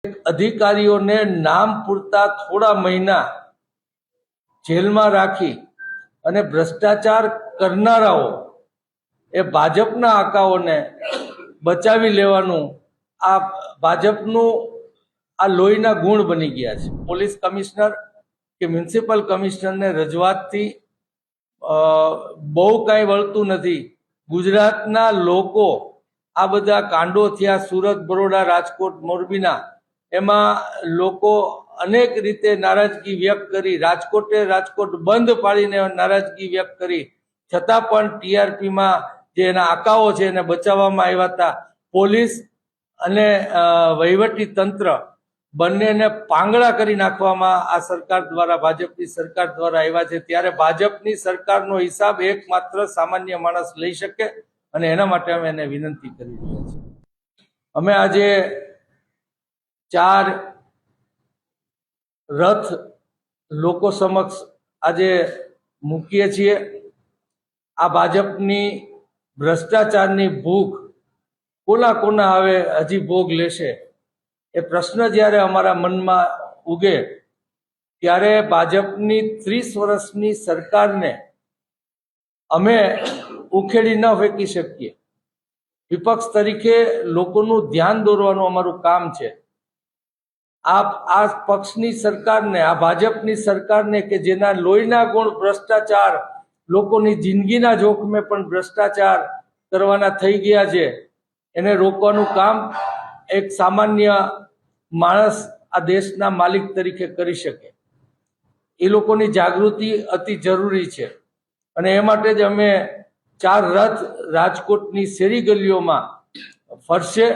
અધિકારીઓને નામ પૂરતા થોડા મહિના જેલમાં રાખી અને ભ્રષ્ટાચાર કરનારાઓ એ ભાજપના આકાઓને બચાવી લેવાનું આ ભાજપનું આ લોહીના ગુણ બની ગયા છે। પોલીસ કમિશનર કે મ્યુનિસિપલ કમિશનરને રજૂઆતથી બહુ કાંઈ વળતું નથી। ગુજરાતના લોકો આ બધા કાંડો થયા સુરત, બરોડા, રાજકોટ, મોરબીના, એમાં લોકો અનેક રીતે નારાજગી વ્યક્ત કરી। રાજકોટ બંધ પાડીને નારાજગી વ્યક્ત કરી, છતાં પણ ટીઆરપીમાં જે એના આકાઓ છે એને બચાવવામાં આવ્યા હતા। પોલીસ અને વહીવટી તંત્ર બંનેને પાંગળા કરી નાખવામાં આ સરકાર દ્વારા, ભાજપની સરકાર દ્વારા આવ્યા છે। ત્યારે ભાજપની સરકારનો હિસાબ એકમાત્ર સામાન્ય માણસ લઈ શકે અને એના માટે અમે એને વિનંતી કરી રહ્યા છીએ। અમે આજે 4 રથ લોકો સમક્ષ આજે મૂકીએ છીએ। આ ભાજપની ભ્રષ્ટાચારની ભૂખ કોના હવે હજી ભોગ લેશે એ પ્રશ્ન જ્યારે અમારા મનમાં ઉગે ત્યારે ભાજપની 30 વર્ષની સરકારને અમે ઉખેડી ન ફેંકી શકીએ। વિપક્ષ તરીકે લોકોનું ધ્યાન દોરવાનું અમારું કામ છે। આ પક્ષની સરકારને, આ ભાજપની સરકારને કે જેના લોહીના ગુણ ભ્રષ્ટાચાર, લોકોની જિંદગીના જોખમે પણ ભ્રષ્ટાચાર કરવાના થઈ ગયા છે, એને રોકવાનું કામ એક સામાન્ય માણસ આ દેશના માલિક તરીકે કરી શકે। એ લોકોની જાગૃતિ અતિ જરૂરી છે અને એ માટે જ અમે 4 રથ રાજકોટની શેરી ગલીઓમાં ફરશે